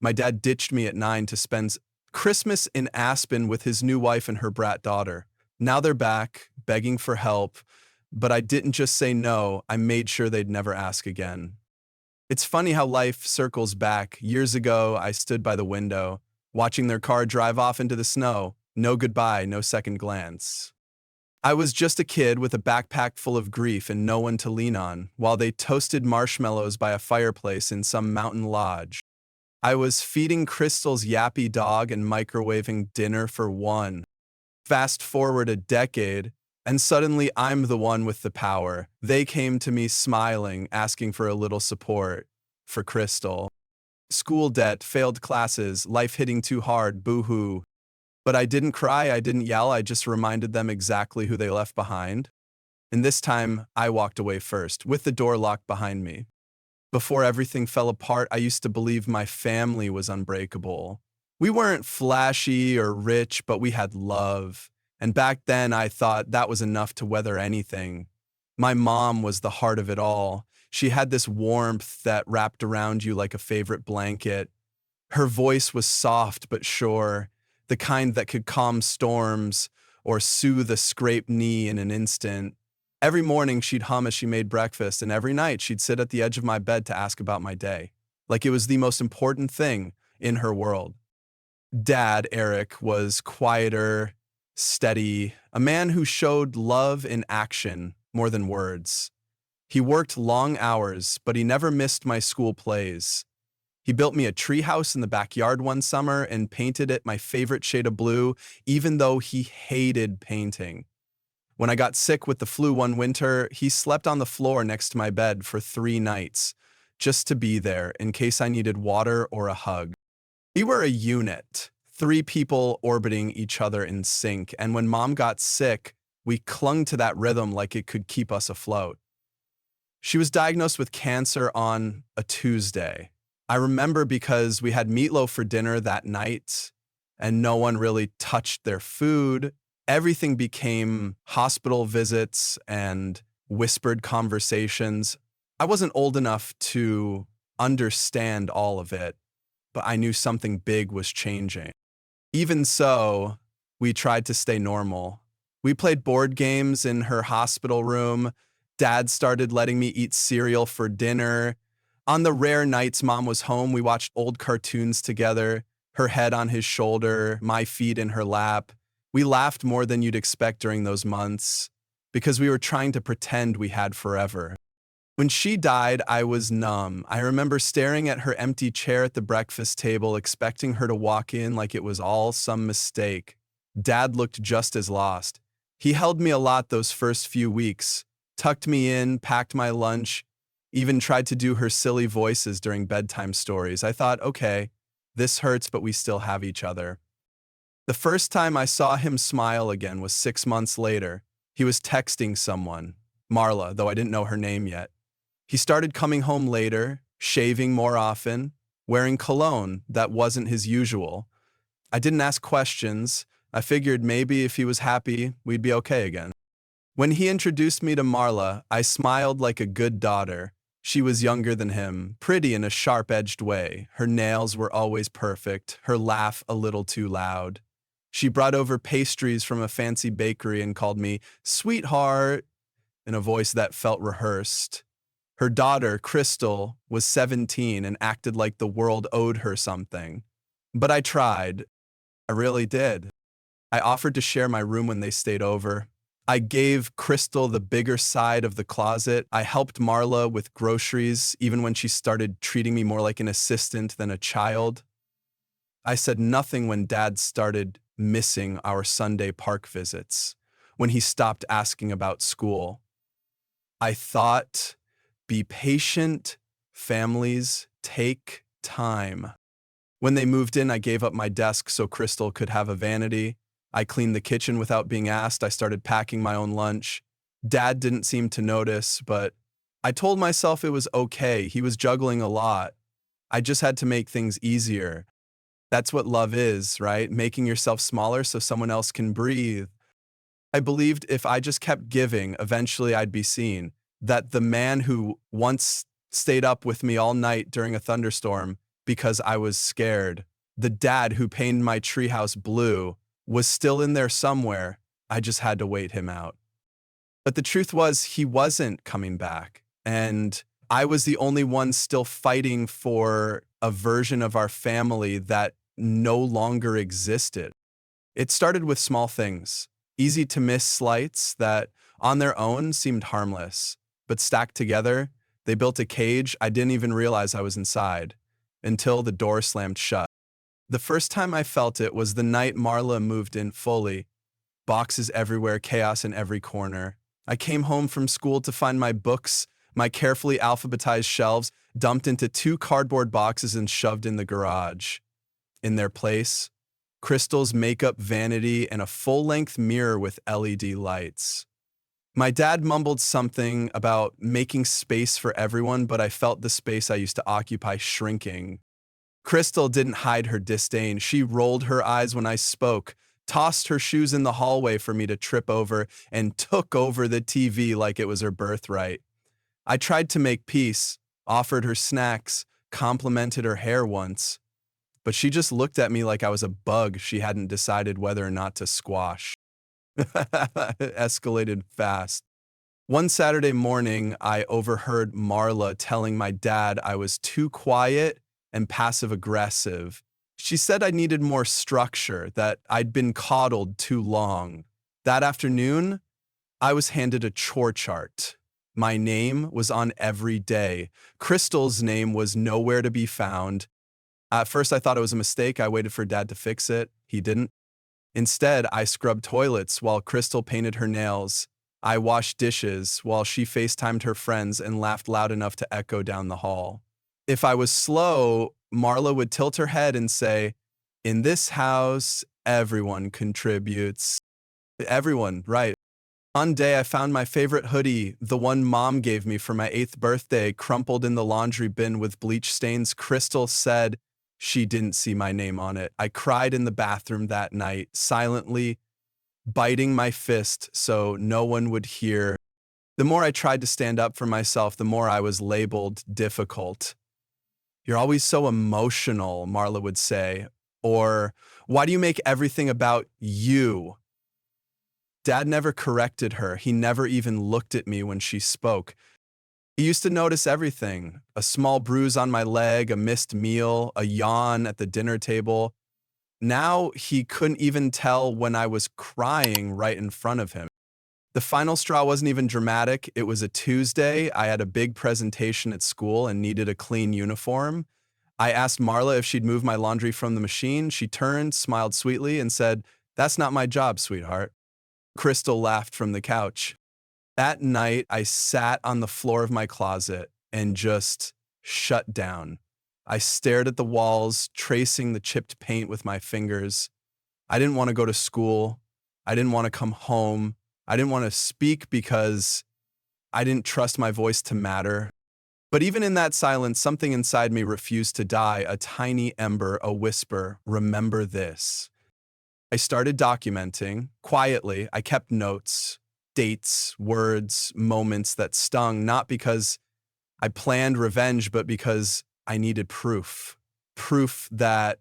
My dad ditched me at 9 to spend Christmas in Aspen with his new wife and her brat daughter. Now they're back, begging for help, but I didn't just say no, I made sure they'd never ask again. It's funny how life circles back. Years ago, I stood by the window, watching their car drive off into the snow. No goodbye, no second glance. I was just a kid with a backpack full of grief and no one to lean on, while they toasted marshmallows by a fireplace in some mountain lodge. I was feeding Crystal's yappy dog and microwaving dinner for one. Fast forward a decade, and suddenly I'm the one with the power. They came to me smiling, asking for a little support. For Crystal. School debt, failed classes, life hitting too hard, boo-hoo. But I didn't cry, I didn't yell, I just reminded them exactly who they left behind. And this time, I walked away first, with the door locked behind me. Before everything fell apart, I used to believe my family was unbreakable. We weren't flashy or rich, but we had love. And back then, I thought that was enough to weather anything. My mom was the heart of it all. She had this warmth that wrapped around you like a favorite blanket. Her voice was soft but sure, the kind that could calm storms or soothe a scraped knee in an instant. Every morning she'd hum as she made breakfast, and every night she'd sit at the edge of my bed to ask about my day, like it was the most important thing in her world. Dad, Eric, was quieter, steady, a man who showed love in action more than words. He worked long hours, but he never missed my school plays. He built me a treehouse in the backyard one summer and painted it my favorite shade of blue, even though he hated painting. When I got sick with the flu one winter, he slept on the floor next to my bed for 3 nights, just to be there in case I needed water or a hug. We were a unit, 3 people orbiting each other in sync, and when Mom got sick, we clung to that rhythm like it could keep us afloat. She was diagnosed with cancer on a Tuesday. I remember because we had meatloaf for dinner that night, and no one really touched their food. Everything became hospital visits and whispered conversations. I wasn't old enough to understand all of it, but I knew something big was changing. Even so, we tried to stay normal. We played board games in her hospital room. Dad started letting me eat cereal for dinner. On the rare nights Mom was home, we watched old cartoons together, her head on his shoulder, my feet in her lap. We laughed more than you'd expect during those months because we were trying to pretend we had forever. When she died, I was numb. I remember staring at her empty chair at the breakfast table, expecting her to walk in like it was all some mistake. Dad looked just as lost. He held me a lot those first few weeks, tucked me in, packed my lunch, even tried to do her silly voices during bedtime stories. I thought, okay, this hurts, but we still have each other. The first time I saw him smile again was 6 months later. He was texting someone, Marla, though I didn't know her name yet. He started coming home later, shaving more often, wearing cologne that wasn't his usual. I didn't ask questions. I figured maybe if he was happy, we'd be okay again. When he introduced me to Marla, I smiled like a good daughter. She was younger than him, pretty in a sharp-edged way. Her nails were always perfect, her laugh a little too loud. She brought over pastries from a fancy bakery and called me sweetheart in a voice that felt rehearsed. Her daughter, Crystal, was 17 and acted like the world owed her something. But I tried. I really did. I offered to share my room when they stayed over. I gave Crystal the bigger side of the closet. I helped Marla with groceries, even when she started treating me more like an assistant than a child. I said nothing when Dad started missing our Sunday park visits, when he stopped asking about school. I thought, be patient, families take time. When they moved in, I gave up my desk so Crystal could have a vanity. I cleaned the kitchen without being asked. I started packing my own lunch. Dad didn't seem to notice, but I told myself it was okay. He was juggling a lot. I just had to make things easier. That's what love is, right? Making yourself smaller so someone else can breathe. I believed if I just kept giving, eventually I'd be seen. That the man who once stayed up with me all night during a thunderstorm because I was scared. The dad who painted my treehouse blue was still in there somewhere. I just had to wait him out. But the truth was, he wasn't coming back. And I was the only one still fighting for a version of our family that no longer existed. It started with small things, easy to miss slights that on their own seemed harmless, but stacked together, they built a cage I didn't even realize I was inside until the door slammed shut. The first time I felt it was the night Marla moved in fully. Boxes everywhere, chaos in every corner. I came home from school to find my books, my carefully alphabetized shelves, dumped into 2 cardboard boxes and shoved in the garage. In their place, Crystal's makeup vanity and a full-length mirror with LED lights. My dad mumbled something about making space for everyone, but I felt the space I used to occupy shrinking. Crystal didn't hide her disdain. She rolled her eyes when I spoke, tossed her shoes in the hallway for me to trip over, and took over the TV like it was her birthright. I tried to make peace, offered her snacks, complimented her hair once, but she just looked at me like I was a bug she hadn't decided whether or not to squash. It escalated fast. One Saturday morning, I overheard Marla telling my dad I was too quiet and passive-aggressive. She said I needed more structure, that I'd been coddled too long. That afternoon, I was handed a chore chart. My name was on every day. Crystal's name was nowhere to be found. At first, I thought it was a mistake. I waited for Dad to fix it. He didn't. Instead, I scrubbed toilets while Crystal painted her nails. I washed dishes while she FaceTimed her friends and laughed loud enough to echo down the hall. If I was slow, Marla would tilt her head and say, "In this house, everyone contributes." Everyone, right. One day, I found my favorite hoodie, the one Mom gave me for my 8th birthday, crumpled in the laundry bin with bleach stains. Crystal said she didn't see my name on it. I cried in the bathroom that night, silently, biting my fist so no one would hear. The more I tried to stand up for myself, the more I was labeled difficult. "You're always so emotional," Marla would say. Or, "Why do you make everything about you?" Dad never corrected her. He never even looked at me when she spoke. He used to notice everything: a small bruise on my leg, a missed meal, a yawn at the dinner table. Now he couldn't even tell when I was crying right in front of him. The final straw wasn't even dramatic. It was a Tuesday. I had a big presentation at school and needed a clean uniform. I asked Marla if she'd move my laundry from the machine. She turned, smiled sweetly, and said, "That's not my job, sweetheart." Crystal laughed from the couch. That night, I sat on the floor of my closet and just shut down. I stared at the walls, tracing the chipped paint with my fingers. I didn't want to go to school. I didn't want to come home. I didn't want to speak because I didn't trust my voice to matter. But even in that silence, something inside me refused to die, a tiny ember, a whisper, "Remember this." I started documenting. Quietly, I kept notes, dates, words, moments that stung, not because I planned revenge, but because I needed proof. Proof that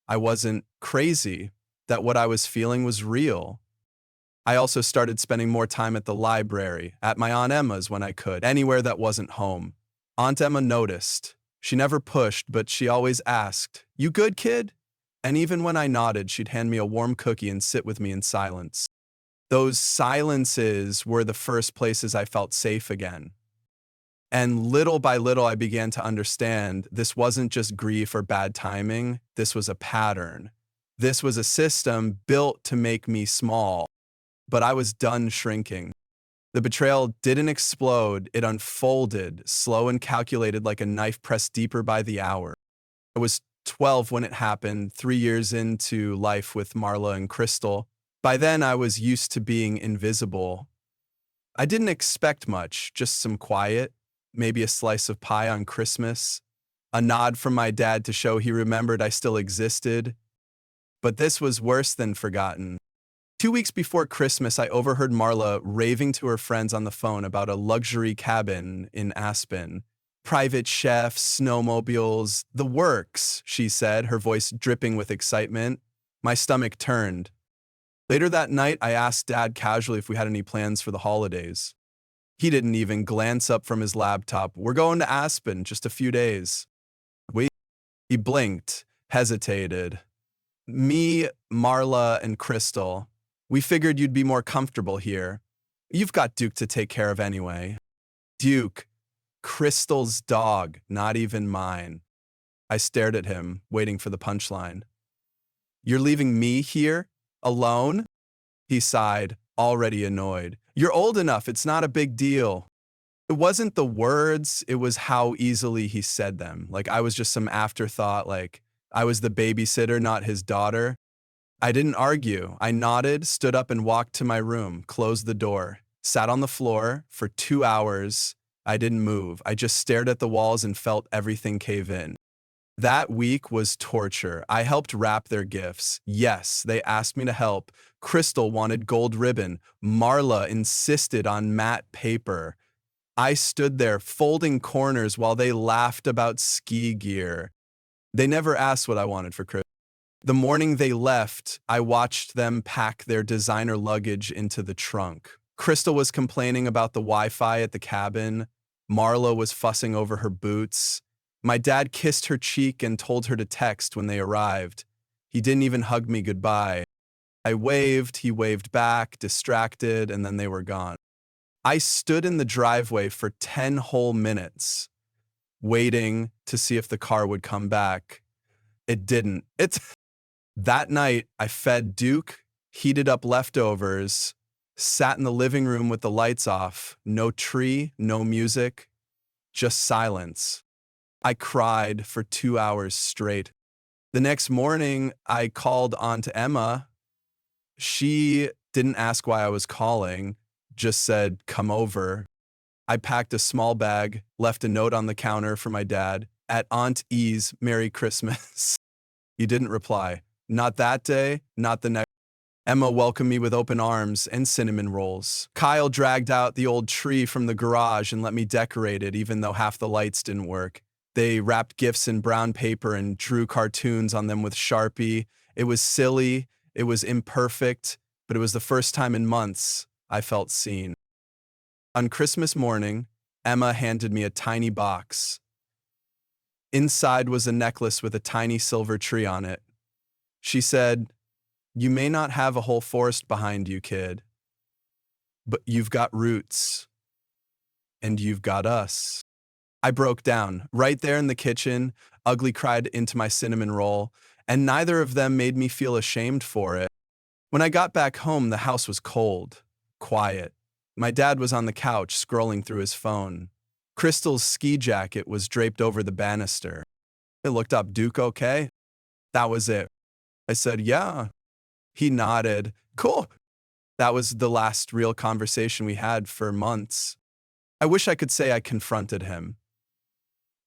I wasn't crazy, that what I was feeling was real. I also started spending more time at the library, at my Aunt Emma's when I could, anywhere that wasn't home. Aunt Emma noticed. She never pushed, but she always asked, "You good, kid?" And even when I nodded, she'd hand me a warm cookie and sit with me in silence. Those silences were the first places I felt safe again. And little by little, I began to understand this wasn't just grief or bad timing. This was a pattern. This was a system built to make me small. But I was done shrinking. The betrayal didn't explode. It unfolded, slow and calculated like a knife pressed deeper by the hour. I was 12 when it happened, 3 years into life with Marla and Crystal. By then, I was used to being invisible. I didn't expect much, just some quiet, maybe a slice of pie on Christmas, a nod from my dad to show he remembered I still existed. But this was worse than forgotten. 2 weeks before Christmas, I overheard Marla raving to her friends on the phone about a luxury cabin in Aspen. Private chefs, snowmobiles, the works, she said, her voice dripping with excitement. My stomach turned. Later that night, I asked Dad casually if we had any plans for the holidays. He didn't even glance up from his laptop. We're going to Aspen, just a few days. We. He blinked, hesitated. Me, Marla, and Crystal. We figured you'd be more comfortable here. You've got Duke to take care of anyway. Duke. Crystal's dog, not even mine. I stared at him, waiting for the punchline. You're leaving me here? Alone? He sighed, already annoyed. You're old enough, it's not a big deal. It wasn't the words, it was how easily he said them. Like I was just some afterthought, like I was the babysitter, not his daughter. I didn't argue. I nodded, stood up and walked to my room, closed the door, sat on the floor for 2 hours. I didn't move. I just stared at the walls and felt everything cave in. That week was torture. I helped wrap their gifts. Yes, they asked me to help. Crystal wanted gold ribbon. Marla insisted on matte paper. I stood there folding corners while they laughed about ski gear. They never asked what I wanted for Christmas. The morning they left, I watched them pack their designer luggage into the trunk. Crystal was complaining about the Wi-Fi at the cabin. Marla was fussing over her boots. My dad kissed her cheek and told her to text when they arrived. He didn't even hug me goodbye. I waved, he waved back, distracted, and then they were gone. I stood in the driveway for 10 whole minutes, waiting to see if the car would come back. It didn't. That night, I fed Duke, heated up leftovers, sat in the living room with the lights off, no tree, no music, just silence. I cried for 2 hours straight. The next morning, I called Aunt Emma. She didn't ask why I was calling, just said, come over. I packed a small bag, left a note on the counter for my dad, at Aunt E's Merry Christmas. He didn't reply. Not that day, not the next. Emma welcomed me with open arms and cinnamon rolls. Kyle dragged out the old tree from the garage and let me decorate it, even though half the lights didn't work. They wrapped gifts in brown paper and drew cartoons on them with Sharpie. It was silly, it was imperfect, but it was the first time in months I felt seen. On Christmas morning, Emma handed me a tiny box. Inside was a necklace with a tiny silver tree on it. She said, "You may not have a whole forest behind you, kid, but you've got roots, and you've got us." I broke down, right there in the kitchen, ugly cried into my cinnamon roll, and neither of them made me feel ashamed for it. When I got back home, the house was cold, quiet. My dad was on the couch, scrolling through his phone. Crystal's ski jacket was draped over the banister. I looked up, "Duke okay?" That was it. I said, "Yeah." He nodded. "Cool." That was the last real conversation we had for months. I wish I could say I confronted him,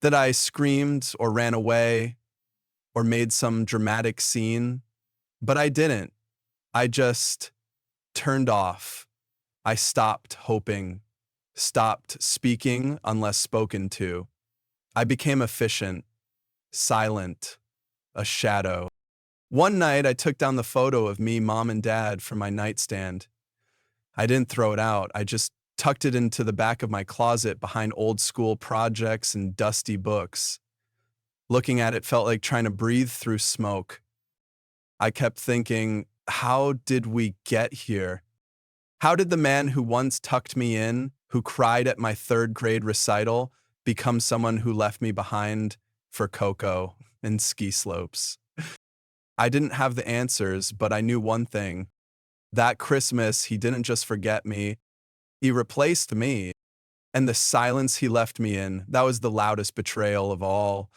that I screamed or ran away or made some dramatic scene, but I didn't. I just turned off. I stopped hoping, stopped speaking unless spoken to. I became efficient, silent, a shadow. One night, I took down the photo of me, mom, and dad from my nightstand. I didn't throw it out. I just tucked it into the back of my closet behind old school projects and dusty books. Looking at it felt like trying to breathe through smoke. I kept thinking, how did we get here? How did the man who once tucked me in, who cried at my third grade recital, become someone who left me behind for cocoa and ski slopes? I didn't have the answers, but I knew one thing. That Christmas, he didn't just forget me, he replaced me. And the silence he left me in, that was the loudest betrayal of all.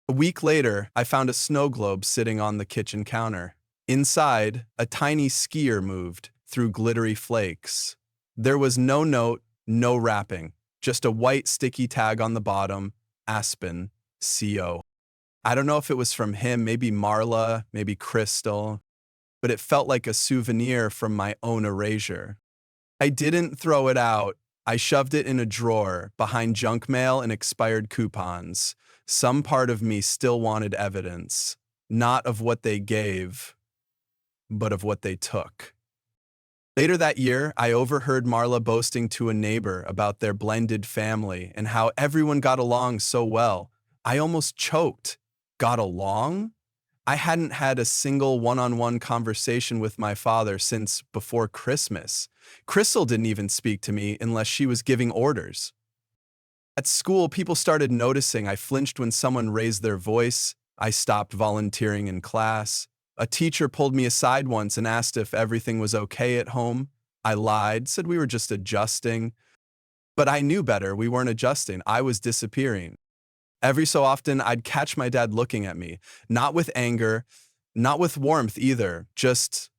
A week later, I found a snow globe sitting on the kitchen counter. Inside, a tiny skier moved through glittery flakes. There was no note, no wrapping, just a white sticky tag on the bottom, Aspen, CO. I don't know if it was from him, maybe Marla, maybe Crystal, but it felt like a souvenir from my own erasure. I didn't throw it out. I shoved it in a drawer behind junk mail and expired coupons. Some part of me still wanted evidence, not of what they gave, but of what they took. Later that year, I overheard Marla boasting to a neighbor about their blended family and how everyone got along so well. I almost choked. Got along? I hadn't had a single one-on-one conversation with my father since before Christmas. Crystal didn't even speak to me unless she was giving orders. At school, people started noticing I flinched when someone raised their voice. I stopped volunteering in class. A teacher pulled me aside once and asked if everything was okay at home. I lied, said we were just adjusting. But I knew better. We weren't adjusting. I was disappearing. Every so often, I'd catch my dad looking at me, not with anger, not with warmth either, just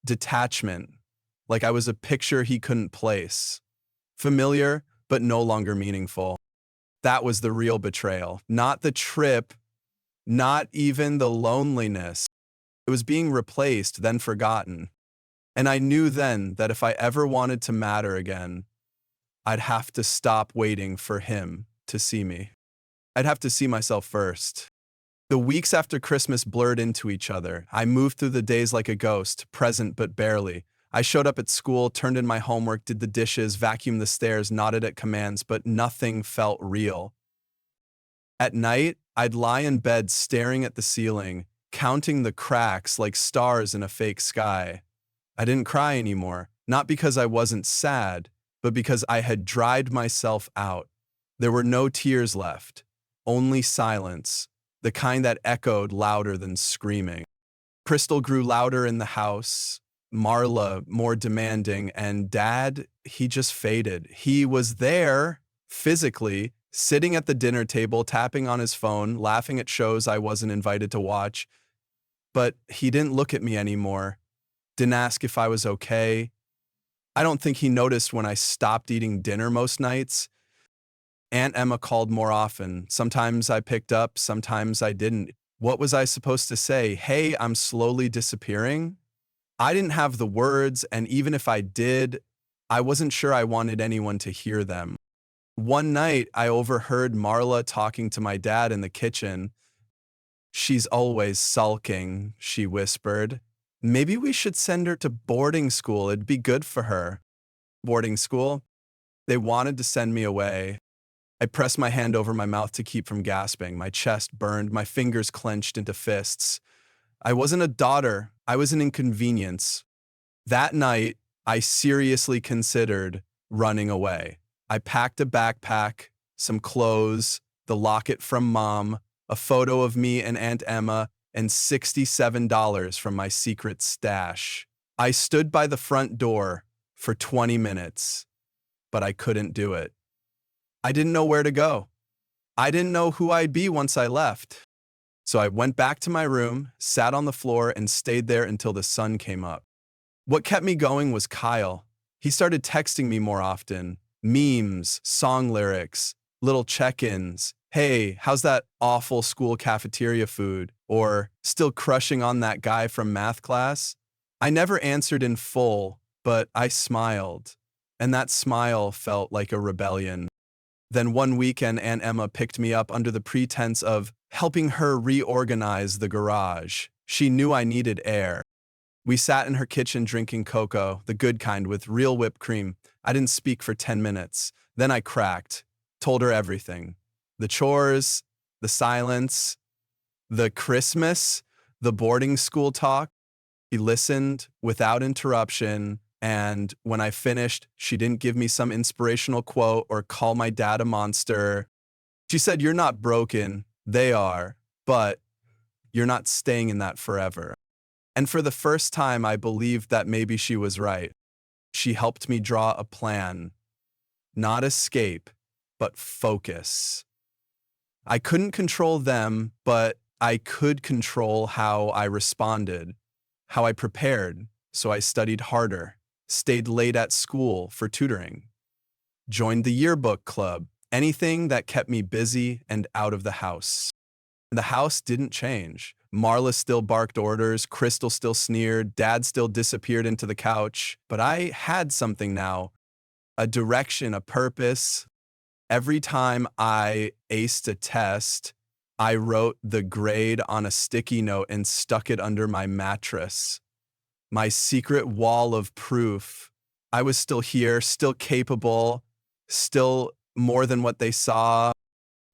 detachment, like I was a picture he couldn't place. Familiar, but no longer meaningful. That was the real betrayal, not the trip, not even the loneliness. It was being replaced, then forgotten. And I knew then that if I ever wanted to matter again, I'd have to stop waiting for him to see me. I'd have to see myself first. The weeks after Christmas blurred into each other. I moved through the days like a ghost, present but barely. I showed up at school, turned in my homework, did the dishes, vacuumed the stairs, nodded at commands, but nothing felt real. At night, I'd lie in bed staring at the ceiling, counting the cracks like stars in a fake sky. I didn't cry anymore, not because I wasn't sad, but because I had dried myself out. There were no tears left, only silence, the kind that echoed louder than screaming. Crystal grew louder in the house, Marla more demanding, and Dad, he just faded. He was there, physically, sitting at the dinner table, tapping on his phone, laughing at shows I wasn't invited to watch. But he didn't look at me anymore, didn't ask if I was okay. I don't think he noticed when I stopped eating dinner most nights. Aunt Emma called more often. Sometimes I picked up, sometimes I didn't. What was I supposed to say? Hey, I'm slowly disappearing? I didn't have the words, and even if I did, I wasn't sure I wanted anyone to hear them. One night, I overheard Marla talking to my dad in the kitchen. "She's always sulking," she whispered. "Maybe we should send her to boarding school. It'd be good for her." Boarding school? They wanted to send me away. I pressed my hand over my mouth to keep from gasping. My chest burned, my fingers clenched into fists. I wasn't a daughter, I was an inconvenience. That night, I seriously considered running away. I packed a backpack, some clothes, the locket from Mom, a photo of me and Aunt Emma, and $67 from my secret stash. I stood by the front door for 20 minutes, but I couldn't do it. I didn't know where to go. I didn't know who I'd be once I left. So I went back to my room, sat on the floor, and stayed there until the sun came up. What kept me going was Kyle. He started texting me more often. Memes, song lyrics, little check-ins. Hey, how's that awful school cafeteria food? Or still crushing on that guy from math class? I never answered in full, but I smiled. And that smile felt like a rebellion. Then one weekend, Aunt Emma picked me up under the pretense of helping her reorganize the garage. She knew I needed air. We sat in her kitchen drinking cocoa, the good kind with real whipped cream. I didn't speak for 10 minutes. Then I cracked, told her everything. The chores, the silence, the Christmas, the boarding school talk. She listened without interruption. And when I finished, she didn't give me some inspirational quote or call my dad a monster. She said, "You're not broken. They are. But you're not staying in that forever." And for the first time, I believed that maybe she was right. She helped me draw a plan. Not escape, but focus. I couldn't control them, but I could control how I responded, how I prepared. So I studied harder, stayed late at school for tutoring, joined the yearbook club, anything that kept me busy and out of the house. The house didn't change. Marla still barked orders, Crystal still sneered, Dad still disappeared into the couch. But I had something now. a direction, a purpose. Every time I aced a test, I wrote the grade on a sticky note and stuck it under my mattress. My secret wall of proof. I was still here, still capable, still more than what they saw.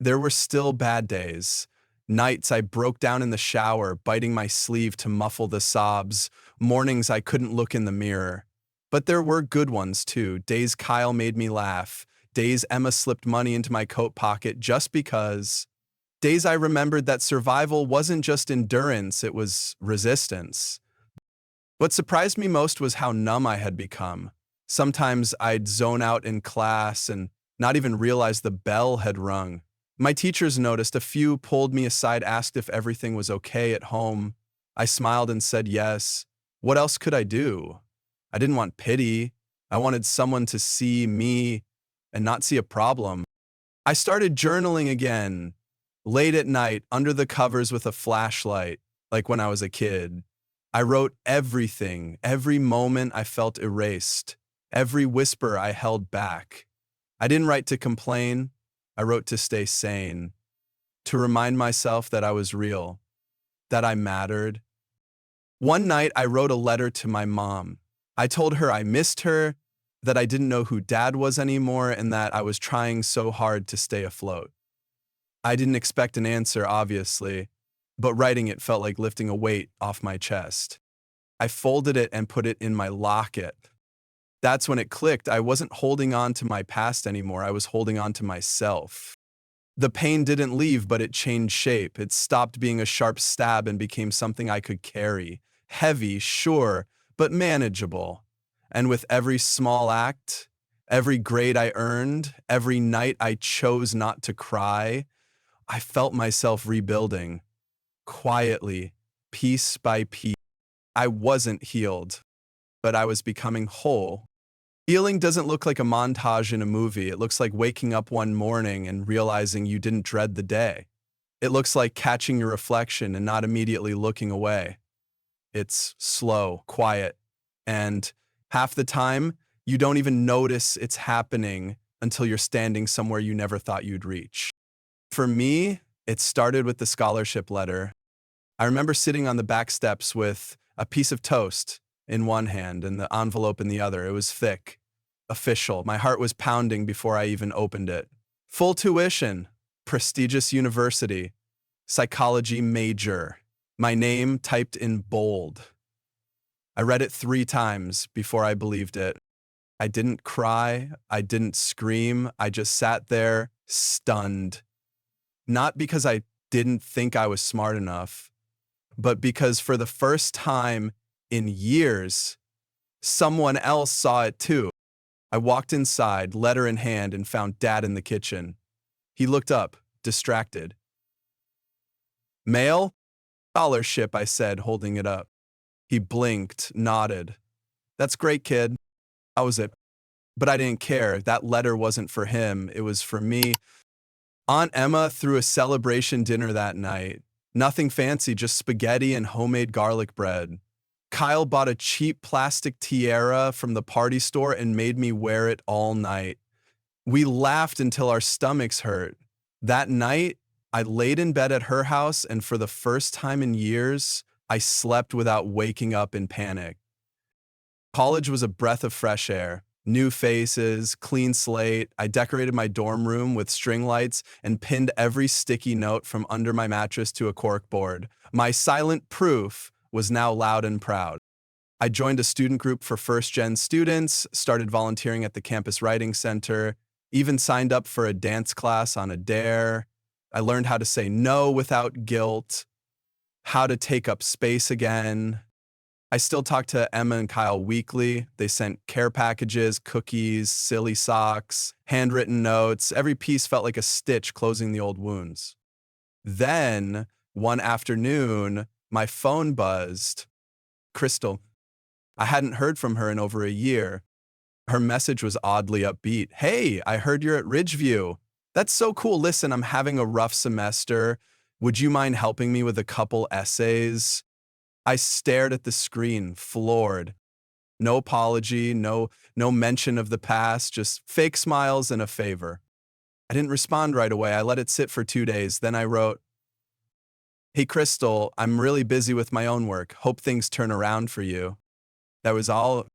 There were still bad days. Nights I broke down in the shower, biting my sleeve to muffle the sobs. Mornings I couldn't look in the mirror. But there were good ones too. Days Kyle made me laugh. Days Emma slipped money into my coat pocket just because. Days I remembered that survival wasn't just endurance, it was resistance. What surprised me most was how numb I had become. Sometimes I'd zone out in class and not even realize the bell had rung. My teachers noticed, a few pulled me aside, asked if everything was okay at home. I smiled and said yes. What else could I do? I didn't want pity. I wanted someone to see me and not see a problem. I started journaling again, late at night, under the covers with a flashlight, like when I was a kid. I wrote everything, every moment I felt erased, every whisper I held back. I didn't write to complain. I wrote to stay sane, to remind myself that I was real, that I mattered. One night, I wrote a letter to my mom. I told her I missed her, that I didn't know who Dad was anymore, and that I was trying so hard to stay afloat. I didn't expect an answer, obviously, but writing it felt like lifting a weight off my chest. I folded it and put it in my locket. That's when it clicked. I wasn't holding on to my past anymore. I was holding on to myself. The pain didn't leave, but it changed shape. It stopped being a sharp stab and became something I could carry. Heavy, sure, but manageable. And with every small act, every grade I earned, every night I chose not to cry, I felt myself rebuilding. Quietly, piece by piece. I wasn't healed, but I was becoming whole. Healing doesn't look like a montage in a movie. It looks like waking up one morning and realizing you didn't dread the day. It looks like catching your reflection and not immediately looking away. It's slow, quiet, and half the time, you don't even notice it's happening until you're standing somewhere you never thought you'd reach. For me, it started with the scholarship letter. I remember sitting on the back steps with a piece of toast in one hand and the envelope in the other. It was thick, official. My heart was pounding before I even opened it. Full tuition, prestigious university, psychology major. My name typed in bold. I read it 3 times before I believed it. I didn't cry. I didn't scream. I just sat there, stunned. Not because I didn't think I was smart enough, but because for the first time in years, someone else saw it too. I walked inside, letter in hand, and found Dad in the kitchen. He looked up, distracted. Mail? Scholarship, I said, holding it up. He blinked, nodded. That's great, kid. How was it? But I didn't care. That letter wasn't for him. It was for me. Aunt Emma threw a celebration dinner that night. Nothing fancy, just spaghetti and homemade garlic bread. Kyle bought a cheap plastic tiara from the party store and made me wear it all night. We laughed until our stomachs hurt. That night, I laid in bed at her house, and for the first time in years, I slept without waking up in panic. College was a breath of fresh air. New faces, clean slate. I decorated my dorm room with string lights and pinned every sticky note from under my mattress to a corkboard. My silent proof was now loud and proud. I joined a student group for first-gen students, started volunteering at the campus writing center, even signed up for a dance class on a dare. I learned how to say no without guilt, how to take up space again. I still talk to Emma and Kyle weekly. They sent care packages, cookies, silly socks, handwritten notes. Every piece felt like a stitch closing the old wounds. Then, one afternoon, my phone buzzed. Crystal. I hadn't heard from her in over a year. Her message was oddly upbeat. Hey, I heard you're at Ridgeview. That's so cool. Listen, I'm having a rough semester. Would you mind helping me with a couple essays? I stared at the screen, floored. No apology, no mention of the past, just fake smiles and a favor. I didn't respond right away. I let it sit for 2 days. Then I wrote, "Hey Crystal, I'm really busy with my own work. Hope things turn around for you." That was all.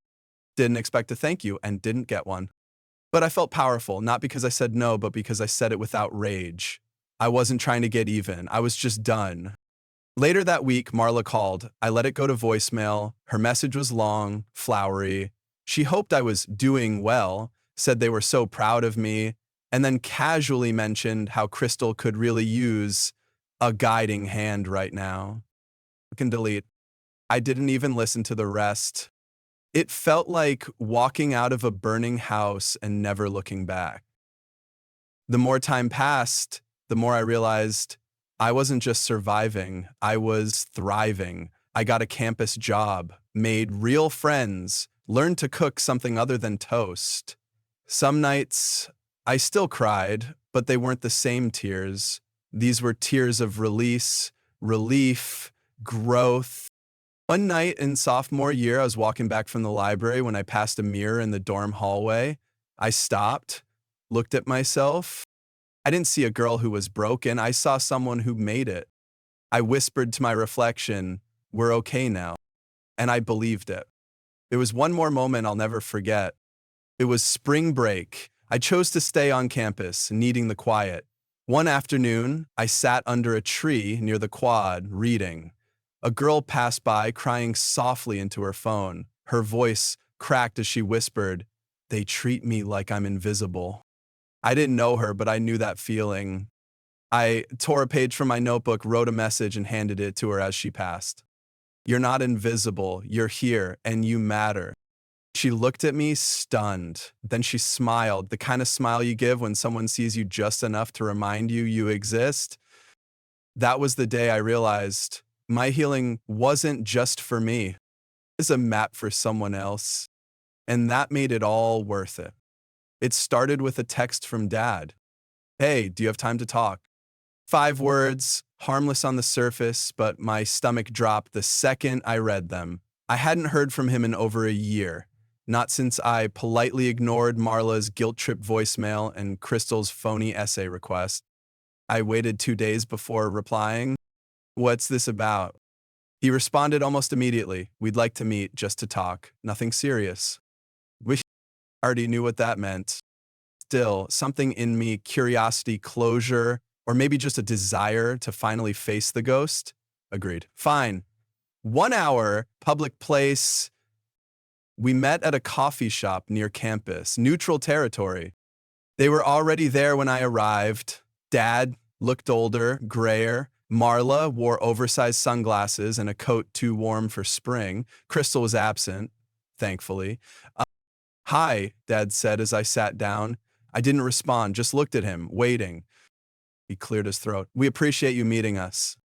Didn't expect a thank you and didn't get one. But I felt powerful, not because I said no, but because I said it without rage. I wasn't trying to get even. I was just done. Later that week, Marla called. I let it go to voicemail. Her message was long, flowery. She hoped I was doing well, said they were so proud of me, and then casually mentioned how Crystal could really use a guiding hand right now. I can delete. I didn't even listen to the rest. It felt like walking out of a burning house and never looking back. The more time passed, the more I realized I wasn't just surviving, I was thriving. I got a campus job, made real friends, learned to cook something other than toast. Some nights, I still cried, but they weren't the same tears. These were tears of release, relief, growth. One night in sophomore year, I was walking back from the library when I passed a mirror in the dorm hallway. I stopped, looked at myself. I didn't see a girl who was broken. I saw someone who made it. I whispered to my reflection, "We're okay now." And I believed it. There was one more moment I'll never forget. It was spring break. I chose to stay on campus, needing the quiet. One afternoon, I sat under a tree near the quad, reading. A girl passed by, crying softly into her phone. Her voice cracked as she whispered, "They treat me like I'm invisible." I didn't know her, but I knew that feeling. I tore a page from my notebook, wrote a message, and handed it to her as she passed. "You're not invisible. You're here, and you matter." She looked at me, stunned. Then she smiled, the kind of smile you give when someone sees you just enough to remind you you exist. That was the day I realized my healing wasn't just for me. It's a map for someone else. And that made it all worth it. It started with a text from Dad. "Hey, do you have time to talk?" 5 words, harmless on the surface, but my stomach dropped the second I read them. I hadn't heard from him in over a year. Not since I politely ignored Marla's guilt trip voicemail and Crystal's phony essay request. I waited 2 days before replying. "What's this about?" He responded almost immediately. "We'd like to meet just to talk. Nothing serious." We already knew what that meant. Still, something in me, curiosity, closure, or maybe just a desire to finally face the ghost, agreed. Fine. 1 hour, public place. We met at a coffee shop near campus, neutral territory. They were already there when I arrived. Dad looked older, grayer. Marla wore oversized sunglasses and a coat too warm for spring. Crystal was absent, thankfully. "Hi," Dad said as I sat down. I didn't respond, just looked at him, waiting. He cleared his throat. "We appreciate you meeting us."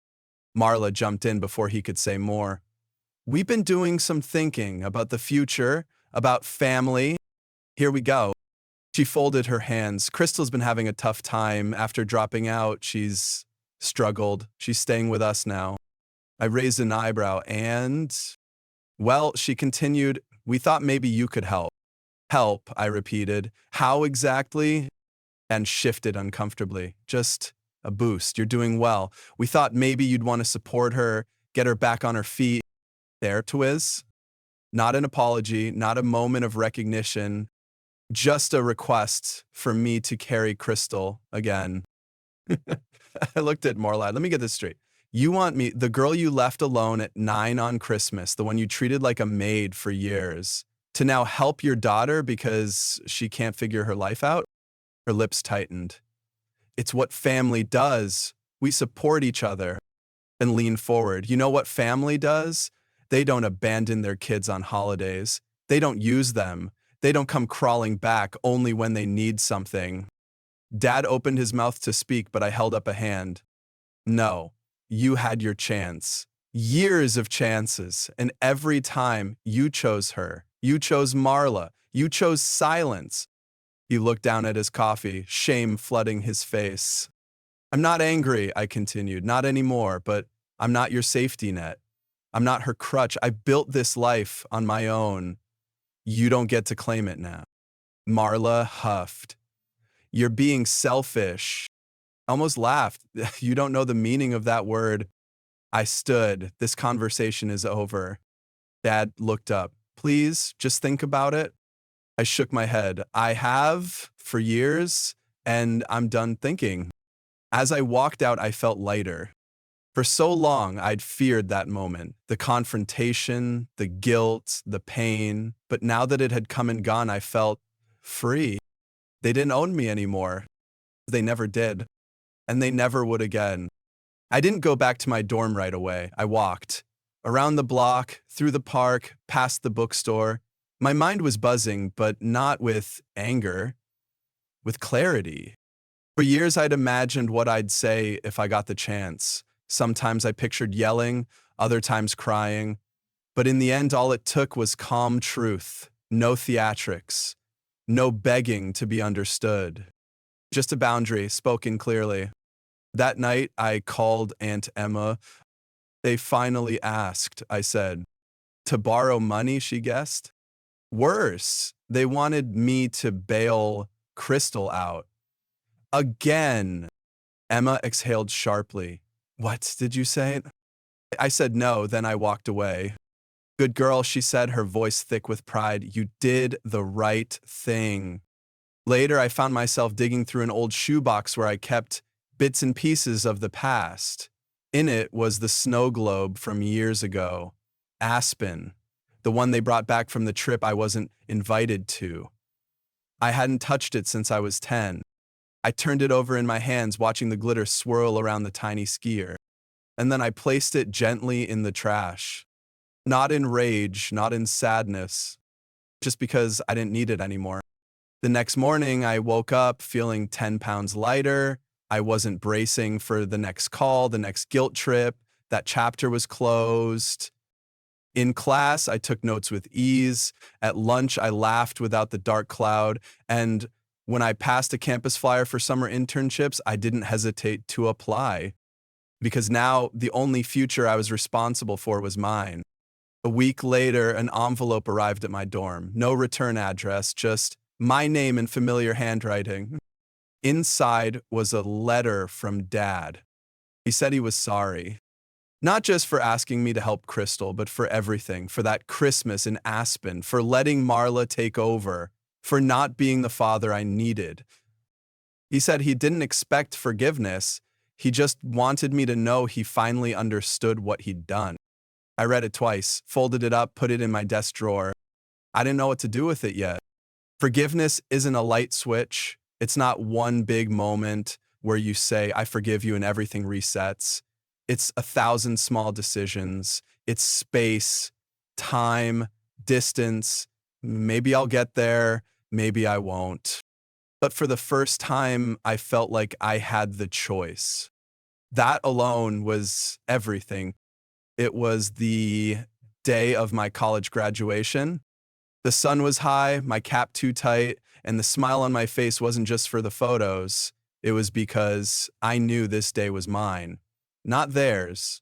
Marla jumped in before he could say more. "We've been doing some thinking about the future, about family. Here we go." She folded her hands. "Crystal's been having a tough time. After dropping out, she's struggled. She's staying with us now." I raised an eyebrow and, "Well," she continued, "we thought maybe you could help." "Help," I repeated. "How exactly?" And shifted uncomfortably. "Just a boost. You're doing well. We thought maybe you'd want to support her, get her back on her feet." There, Twiz. Not an apology, not a moment of recognition, just a request for me to carry Crystal again. I looked at Marla. Let me get this straight. You want me, the girl you left alone at 9 on Christmas, the one you treated like a maid for years, to now help your daughter because she can't figure her life out? Her lips tightened. "It's what family does. We support each other." And leaned forward. "You know what family does? They don't abandon their kids on holidays. They don't use them. They don't come crawling back only when they need something." Dad opened his mouth to speak, but I held up a hand. "No, you had your chance. Years of chances. And every time you chose her. You chose Marla. You chose silence." He looked down at his coffee, shame flooding his face. "I'm not angry," I continued. "Not anymore, but I'm not your safety net. I'm not her crutch. I built this life on my own. You don't get to claim it now. Marla huffed. You're being selfish. Almost laughed. You don't know the meaning of that word. I stood. This conversation is over. Dad looked up. Please, just think about it. I shook my head. I have for years, and I'm done thinking. As I walked out, I felt lighter. For so long, I'd feared that moment, the confrontation, the guilt, the pain. But now that it had come and gone, I felt free. They didn't own me anymore. They never did. And they never would again. I didn't go back to my dorm right away. I walked. Around the block, through the park, past the bookstore. My mind was buzzing, but not with anger, with clarity. For years, I'd imagined what I'd say if I got the chance. Sometimes I pictured yelling, other times crying. But in the end, all it took was calm truth, no theatrics, no begging to be understood. Just a boundary, spoken clearly. That night, I called Aunt Emma. They finally asked, I said. To borrow money, she guessed. Worse, they wanted me to bail Crystal out. Again. Emma exhaled sharply. What did you say? I said no, then I walked away. Good girl, she said, her voice thick with pride. You did the right thing. Later, I found myself digging through an old shoebox where I kept bits and pieces of the past. In it was the snow globe from years ago, Aspen, the one they brought back from the trip I wasn't invited to. I hadn't touched it since I was 10. I turned it over in my hands, watching the glitter swirl around the tiny skier. And then I placed it gently in the trash. Not in rage, not in sadness, just because I didn't need it anymore. The next morning, I woke up feeling 10 pounds lighter. I wasn't bracing for the next call, the next guilt trip. That chapter was closed. In class, I took notes with ease. At lunch, I laughed without the dark cloud. And when I passed a campus flyer for summer internships, I didn't hesitate to apply. Because now the only future I was responsible for was mine. A week later, an envelope arrived at my dorm. No return address, just my name in familiar handwriting. Inside was a letter from Dad. He said he was sorry. Not just for asking me to help Crystal, but for everything, for that Christmas in Aspen, for letting Marla take over, for not being the father I needed. He said he didn't expect forgiveness. He just wanted me to know he finally understood what he'd done. I read it twice, folded it up, put it in my desk drawer. I didn't know what to do with it yet. Forgiveness isn't a light switch. It's not one big moment where you say, I forgive you and everything resets. It's 1,000 small decisions. It's space, time, distance. Maybe I'll get there, maybe I won't. But for the first time, I felt like I had the choice. That alone was everything. It was the day of my college graduation. The sun was high, my cap too tight, and the smile on my face wasn't just for the photos. It was because I knew this day was mine, not theirs.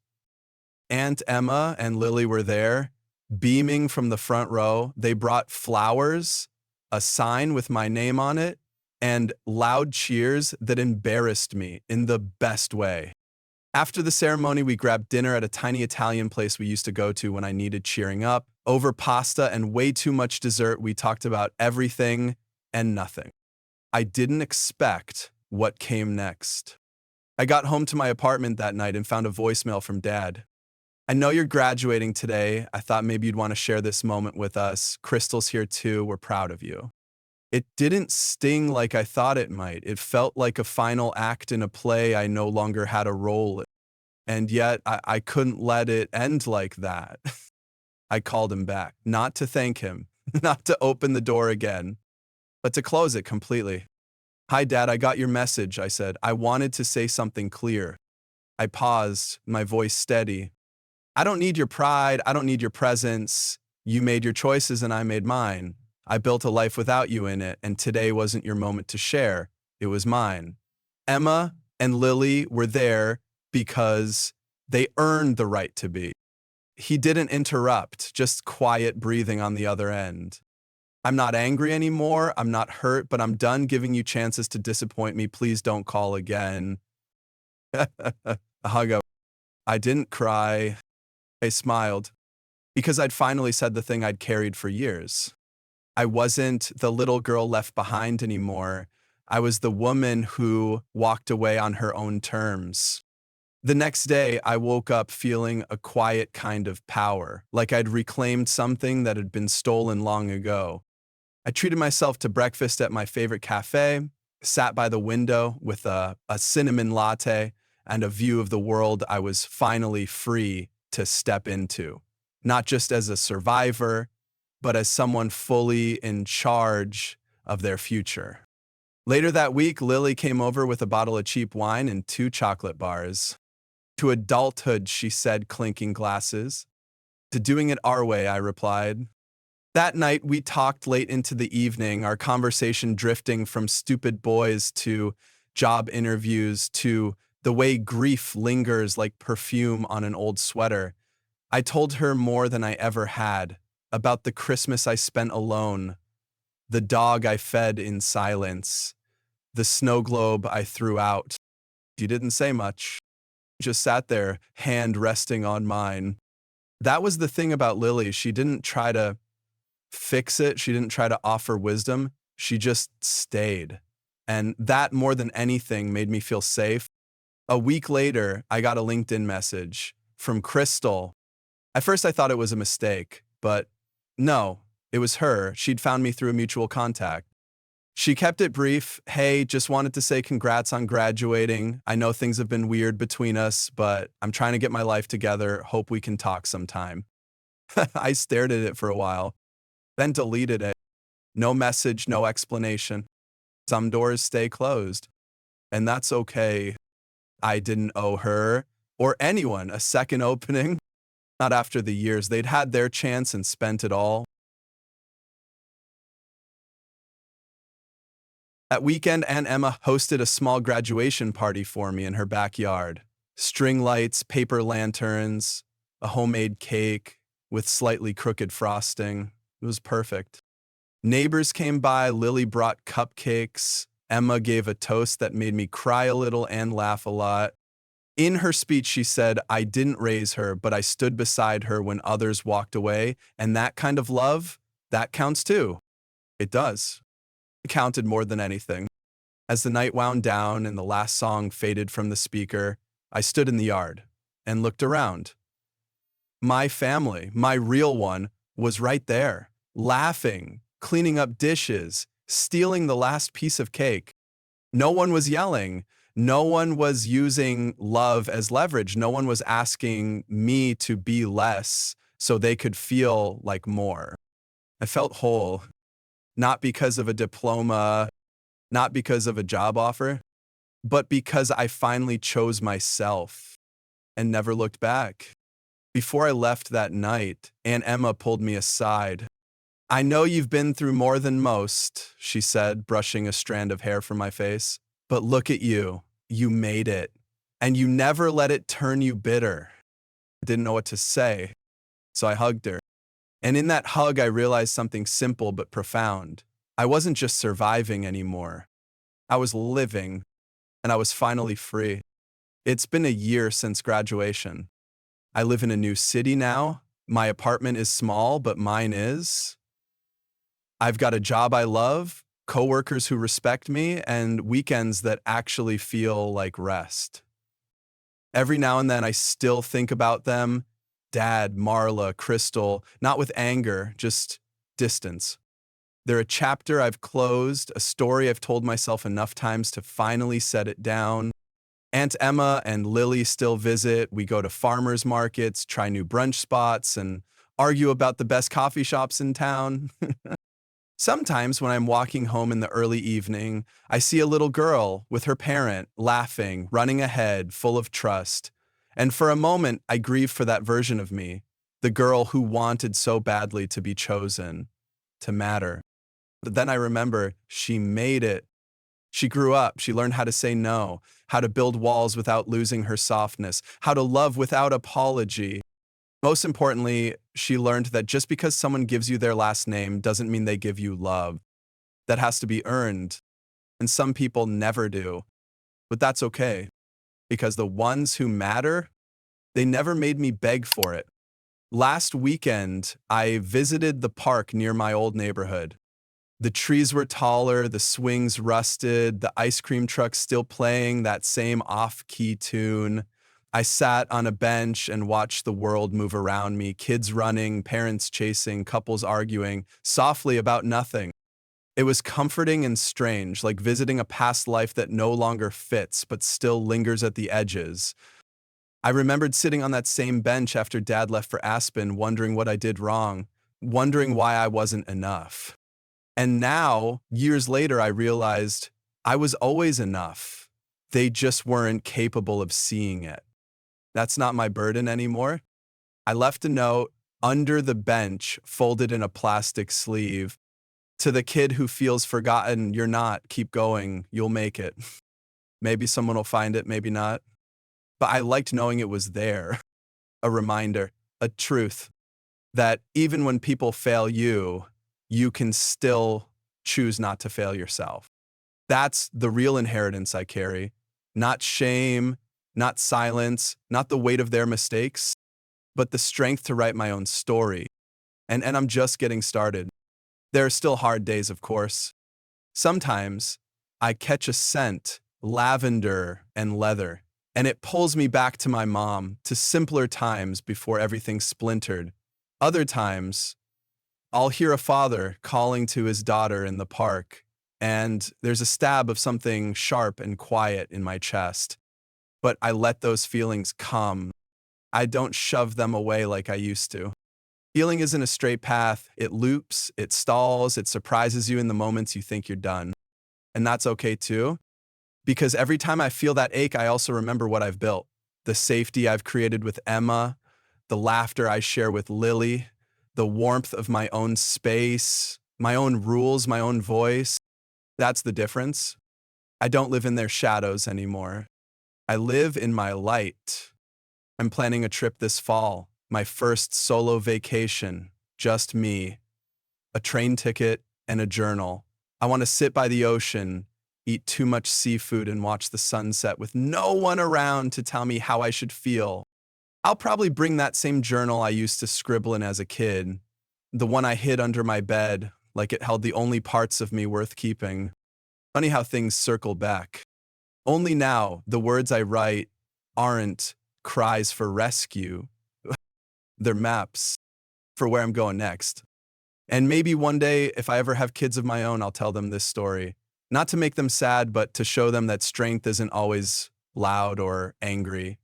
Aunt Emma and Lily were there, beaming from the front row. They brought flowers, a sign with my name on it, and loud cheers that embarrassed me in the best way. After the ceremony, we grabbed dinner at a tiny Italian place we used to go to when I needed cheering up. Over pasta and way too much dessert, we talked about everything and nothing. I didn't expect what came next. I got home to my apartment that night and found a voicemail from Dad. I know you're graduating today. I thought maybe you'd want to share this moment with us. Crystal's here too. We're proud of you. It didn't sting like I thought it might. It felt like a final act in a play I no longer had a role in. And yet I couldn't let it end like that. I called him back, not to thank him, not to open the door again, but to close it completely. Hi, Dad, I got your message, I said. I wanted to say something clear. I paused, my voice steady. I don't need your pride. I don't need your presence. You made your choices and I made mine. I built a life without you in it, and today wasn't your moment to share. It was mine. Emma and Lily were there because they earned the right to be. He didn't interrupt, just quiet breathing on the other end. I'm not angry anymore. I'm not hurt, but I'm done giving you chances to disappoint me. Please don't call again. A hug. I didn't cry. I smiled because I'd finally said the thing I'd carried for years. I wasn't the little girl left behind anymore. I was the woman who walked away on her own terms. The next day, I woke up feeling a quiet kind of power, like I'd reclaimed something that had been stolen long ago. I treated myself to breakfast at my favorite cafe, sat by the window with a cinnamon latte and a view of the world I was finally free to step into, not just as a survivor, but as someone fully in charge of their future. Later that week, Lily came over with a bottle of cheap wine and 2 chocolate bars. To adulthood, she said, clinking glasses. To doing it our way, I replied. That night, we talked late into the evening, our conversation drifting from stupid boys to job interviews to the way grief lingers like perfume on an old sweater. I told her more than I ever had about the Christmas I spent alone, the dog I fed in silence, the snow globe I threw out. She didn't say much, just sat there, hand resting on mine. That was the thing about Lily. She didn't try to fix it. She didn't try to offer wisdom. She just stayed. And that, more than anything, made me feel safe. A week later, I got a LinkedIn message from Crystal. At first, I thought it was a mistake, but no, it was her. She'd found me through a mutual contact. She kept it brief. Hey, just wanted to say congrats on graduating. I know things have been weird between us, but I'm trying to get my life together. Hope we can talk sometime. I stared at it for a while, then deleted it. No message, no explanation. Some doors stay closed, and that's okay. I didn't owe her or anyone a second opening. Not after the years. They'd had their chance and spent it all. That weekend, Aunt Emma hosted a small graduation party for me in her backyard. String lights, paper lanterns, a homemade cake with slightly crooked frosting. It was perfect. Neighbors came by, Lily brought cupcakes. Emma gave a toast that made me cry a little and laugh a lot. In her speech, she said, I didn't raise her, but I stood beside her when others walked away, and that kind of love, that counts too. It does. It counted more than anything. As the night wound down and the last song faded from the speaker, I stood in the yard and looked around. My family, my real one, was right there, laughing, cleaning up dishes, stealing the last piece of cake. No one was yelling. No one was using love as leverage. No one was asking me to be less so they could feel like more. I felt whole, not because of a diploma, not because of a job offer, but because I finally chose myself and never looked back. Before I left that night, Aunt Emma pulled me aside. I know you've been through more than most, she said, brushing a strand of hair from my face. But look at you. You made it. And you never let it turn you bitter. I didn't know what to say, so I hugged her. And in that hug, I realized something simple but profound. I wasn't just surviving anymore. I was living, and I was finally free. It's been a year since graduation. I live in a new city now. My apartment is small, but mine is. I've got a job I love, coworkers who respect me, and weekends that actually feel like rest. Every now and then I still think about them, Dad, Marla, Crystal, not with anger, just distance. They're a chapter I've closed, a story I've told myself enough times to finally set it down. Aunt Emma and Lily still visit. We go to farmers markets, try new brunch spots, and argue about the best coffee shops in town. Sometimes when I'm walking home in the early evening, I see a little girl with her parent, laughing, running ahead, full of trust. And for a moment, I grieve for that version of me, the girl who wanted so badly to be chosen, to matter. But then I remember she made it. She grew up, she learned how to say no, how to build walls without losing her softness, how to love without apology. Most importantly, she learned that just because someone gives you their last name doesn't mean they give you love. That has to be earned, and some people never do. But that's okay, because the ones who matter, they never made me beg for it. Last weekend, I visited the park near my old neighborhood. The trees were taller, the swings rusted, the ice cream truck still playing that same off-key tune. I sat on a bench and watched the world move around me, kids running, parents chasing, couples arguing, softly about nothing. It was comforting and strange, like visiting a past life that no longer fits but still lingers at the edges. I remembered sitting on that same bench after Dad left for Aspen, wondering what I did wrong, wondering why I wasn't enough. And now, years later, I realized I was always enough. They just weren't capable of seeing it. That's not my burden anymore. I left a note under the bench, folded in a plastic sleeve. To the kid who feels forgotten, you're not. Keep going. You'll make it. Maybe someone will find it, maybe not. But I liked knowing it was there. A reminder, a truth that even when people fail you, you can still choose not to fail yourself. That's the real inheritance I carry. Not shame, not silence, not the weight of their mistakes, but the strength to write my own story. And I'm just getting started. There are still hard days, of course. Sometimes I catch a scent, lavender and leather, and it pulls me back to my mom, to simpler times before everything splintered. Other times, I'll hear a father calling to his daughter in the park, and there's a stab of something sharp and quiet in my chest. But I let those feelings come. I don't shove them away like I used to. Healing isn't a straight path. It loops, it stalls, it surprises you in the moments you think you're done. And that's okay too, because every time I feel that ache, I also remember what I've built. The safety I've created with Emma, the laughter I share with Lily, the warmth of my own space, my own rules, my own voice. That's the difference. I don't live in their shadows anymore. I live in my light. I'm planning a trip this fall, my first solo vacation, just me, a train ticket and a journal. I want to sit by the ocean, eat too much seafood, and watch the sunset with no one around to tell me how I should feel. I'll probably bring that same journal I used to scribble in as a kid, the one I hid under my bed, like it held the only parts of me worth keeping. Funny how things circle back. Only now, the words I write aren't cries for rescue. They're maps for where I'm going next. And maybe one day, if I ever have kids of my own, I'll tell them this story. Not to make them sad, but to show them that strength isn't always loud or angry.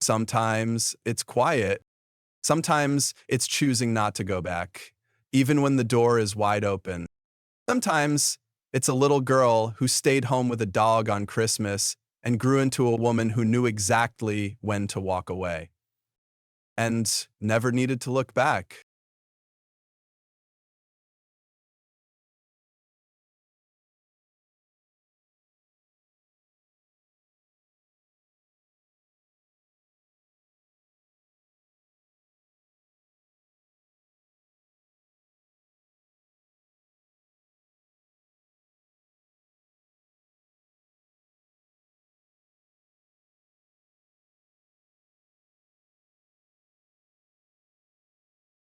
Sometimes it's quiet. Sometimes it's choosing not to go back, even when the door is wide open. Sometimes it's a little girl who stayed home with a dog on Christmas and grew into a woman who knew exactly when to walk away and never needed to look back.